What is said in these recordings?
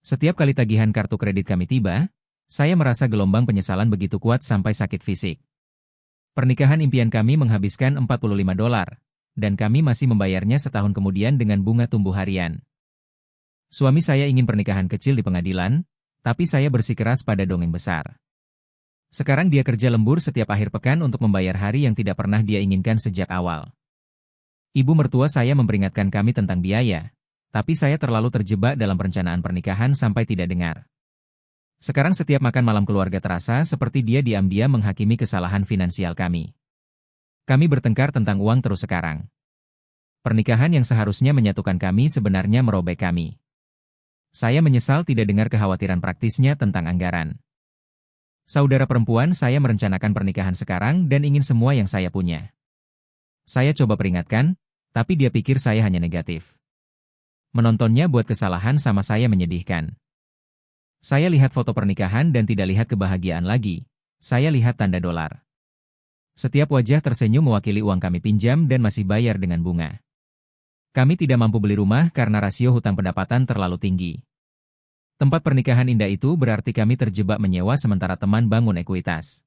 Setiap kali tagihan kartu kredit kami tiba, saya merasa gelombang penyesalan begitu kuat sampai sakit fisik. Pernikahan impian kami menghabiskan $45, dan kami masih membayarnya setahun kemudian dengan bunga tumbuh harian. Suami saya ingin pernikahan kecil di pengadilan, tapi saya bersikeras pada dongeng besar. Sekarang dia kerja lembur setiap akhir pekan untuk membayar hari yang tidak pernah dia inginkan sejak awal. Ibu mertua saya memperingatkan kami tentang biaya, tapi saya terlalu terjebak dalam perencanaan pernikahan sampai tidak dengar. Sekarang setiap makan malam keluarga terasa seperti dia diam-diam menghakimi kesalahan finansial kami. Kami bertengkar tentang uang terus sekarang. Pernikahan yang seharusnya menyatukan kami sebenarnya merobek kami. Saya menyesal tidak dengar kekhawatiran praktisnya tentang anggaran. Saudara perempuan saya merencanakan pernikahan sekarang dan ingin semua yang saya punya. Saya coba peringatkan, tapi dia pikir saya hanya negatif. Menontonnya buat kesalahan sama saya menyedihkan. Saya lihat foto pernikahan dan tidak lihat kebahagiaan lagi. Saya lihat tanda dolar. Setiap wajah tersenyum mewakili uang kami pinjam dan masih bayar dengan bunga. Kami tidak mampu beli rumah karena rasio hutang pendapatan terlalu tinggi. Tempat pernikahan indah itu berarti kami terjebak menyewa sementara teman bangun ekuitas.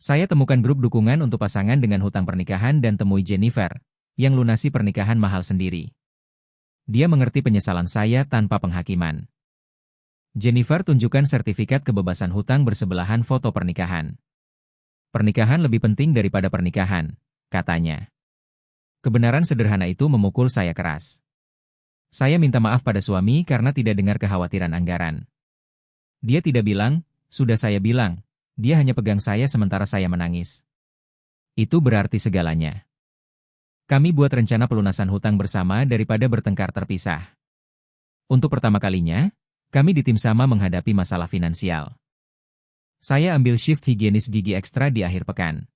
Saya temukan grup dukungan untuk pasangan dengan hutang pernikahan dan temui Jennifer, yang lunasi pernikahan mahal sendiri. Dia mengerti penyesalan saya tanpa penghakiman. Jennifer tunjukkan sertifikat kebebasan hutang bersebelahan foto pernikahan. Pernikahan lebih penting daripada pernikahan, katanya. Kebenaran sederhana itu memukul saya keras. Saya minta maaf pada suami karena tidak dengar kekhawatiran anggaran. Dia tidak bilang, sudah saya bilang, dia hanya pegang saya sementara saya menangis. Itu berarti segalanya. Kami buat rencana pelunasan hutang bersama daripada bertengkar terpisah. Untuk pertama kalinya, kami di tim sama menghadapi masalah finansial. Saya ambil shift higienis gigi ekstra di akhir pekan.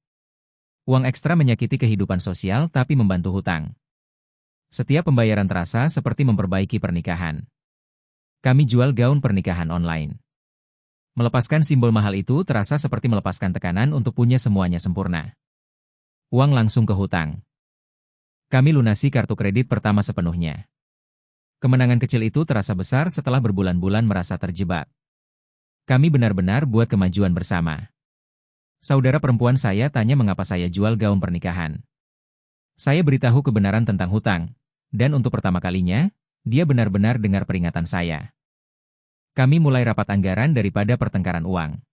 Uang ekstra menyakiti kehidupan sosial tapi membantu hutang. Setiap pembayaran terasa seperti memperbaiki pernikahan. Kami jual gaun pernikahan online. Melepaskan simbol mahal itu terasa seperti melepaskan tekanan untuk punya semuanya sempurna. Uang langsung ke hutang. Kami lunasi kartu kredit pertama sepenuhnya. Kemenangan kecil itu terasa besar setelah berbulan-bulan merasa terjebak. Kami benar-benar buat kemajuan bersama. Saudara perempuan saya tanya mengapa saya jual gaun pernikahan. Saya beritahu kebenaran tentang hutang, dan untuk pertama kalinya, dia benar-benar dengar peringatan saya. Kami mulai rapat anggaran daripada pertengkaran uang.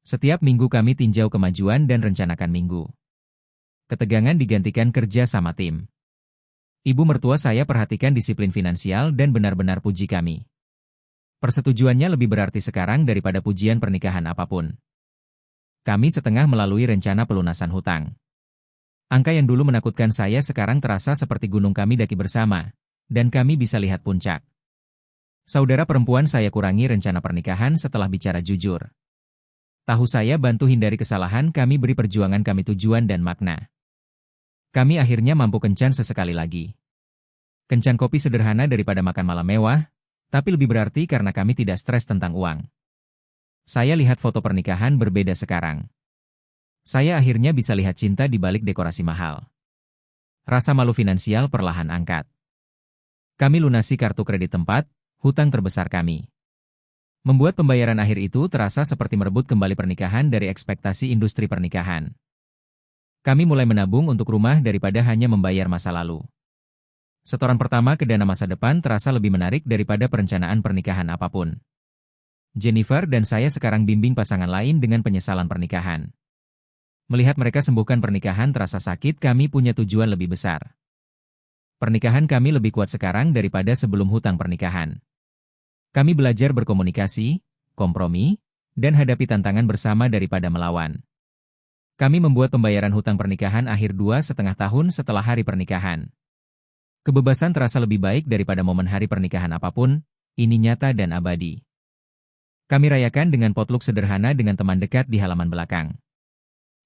Setiap minggu kami tinjau kemajuan dan rencanakan minggu. Ketegangan digantikan kerja sama tim. Ibu mertua saya perhatikan disiplin finansial dan benar-benar puji kami. Persetujuannya lebih berarti sekarang daripada pujian pernikahan apapun. Kami setengah melalui rencana pelunasan hutang. Angka yang dulu menakutkan saya sekarang terasa seperti gunung kami daki bersama, dan kami bisa lihat puncak. Saudara perempuan saya kurangi rencana pernikahan setelah bicara jujur. Tahu saya bantu hindari kesalahan kami beri perjuangan kami tujuan dan makna. Kami akhirnya mampu kencan sesekali lagi. Kencan kopi sederhana daripada makan malam mewah, tapi lebih berarti karena kami tidak stres tentang uang. Saya lihat foto pernikahan berbeda sekarang. Saya akhirnya bisa lihat cinta di balik dekorasi mahal. Rasa malu finansial perlahan angkat. Kami lunasi kartu kredit tempat, hutang terbesar kami. Membuat pembayaran akhir itu terasa seperti merebut kembali pernikahan dari ekspektasi industri pernikahan. Kami mulai menabung untuk rumah daripada hanya membayar masa lalu. Setoran pertama ke dana masa depan terasa lebih menarik daripada perencanaan pernikahan apapun. Jennifer dan saya sekarang bimbing pasangan lain dengan penyesalan pernikahan. Melihat mereka sembuhkan pernikahan terasa sakit, kami punya tujuan lebih besar. Pernikahan kami lebih kuat sekarang daripada sebelum hutang pernikahan. Kami belajar berkomunikasi, kompromi, dan hadapi tantangan bersama daripada melawan. Kami membuat pembayaran hutang pernikahan akhir 2,5 tahun setelah hari pernikahan. Kebebasan terasa lebih baik daripada momen hari pernikahan apapun, ini nyata dan abadi. Kami rayakan dengan potluck sederhana dengan teman dekat di halaman belakang.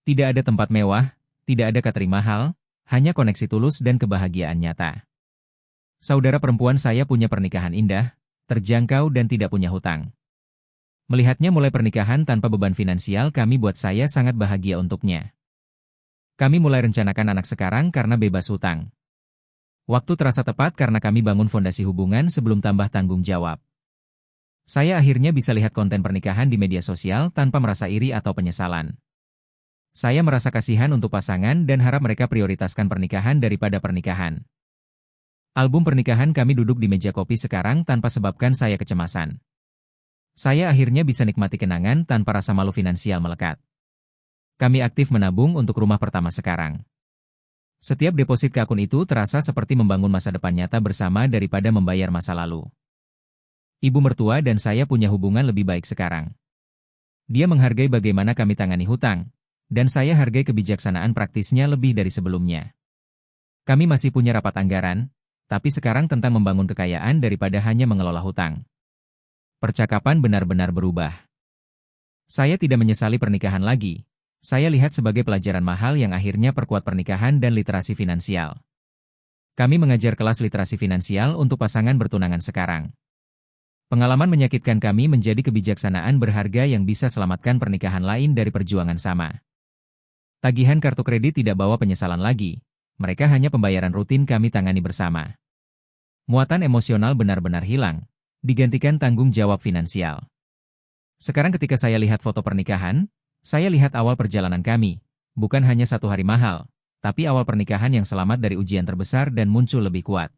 Tidak ada tempat mewah, tidak ada catering mahal, hanya koneksi tulus dan kebahagiaan nyata. Saudara perempuan saya punya pernikahan indah, terjangkau dan tidak punya hutang. Melihatnya mulai pernikahan tanpa beban finansial kami buat saya sangat bahagia untuknya. Kami mulai rencanakan anak sekarang karena bebas hutang. Waktu terasa tepat karena kami bangun fondasi hubungan sebelum tambah tanggung jawab. Saya akhirnya bisa lihat konten pernikahan di media sosial tanpa merasa iri atau penyesalan. Saya merasa kasihan untuk pasangan dan harap mereka prioritaskan pernikahan daripada pernikahan. Album pernikahan kami duduk di meja kopi sekarang tanpa sebabkan saya kecemasan. Saya akhirnya bisa nikmati kenangan tanpa rasa malu finansial melekat. Kami aktif menabung untuk rumah pertama sekarang. Setiap deposit ke akun itu terasa seperti membangun masa depan nyata bersama daripada membayar masa lalu. Ibu mertua dan saya punya hubungan lebih baik sekarang. Dia menghargai bagaimana kami tangani hutang, dan saya hargai kebijaksanaan praktisnya lebih dari sebelumnya. Kami masih punya rapat anggaran, tapi sekarang tentang membangun kekayaan daripada hanya mengelola hutang. Percakapan benar-benar berubah. Saya tidak menyesali pernikahan lagi. Saya lihat sebagai pelajaran mahal yang akhirnya perkuat pernikahan dan literasi finansial. Kami mengajar kelas literasi finansial untuk pasangan bertunangan sekarang. Pengalaman menyakitkan kami menjadi kebijaksanaan berharga yang bisa selamatkan pernikahan lain dari perjuangan sama. Tagihan kartu kredit tidak bawa penyesalan lagi, mereka hanya pembayaran rutin kami tangani bersama. Muatan emosional benar-benar hilang, digantikan tanggung jawab finansial. Sekarang ketika saya lihat foto pernikahan, saya lihat awal perjalanan kami, bukan hanya satu hari mahal, tapi awal pernikahan yang selamat dari ujian terbesar dan muncul lebih kuat.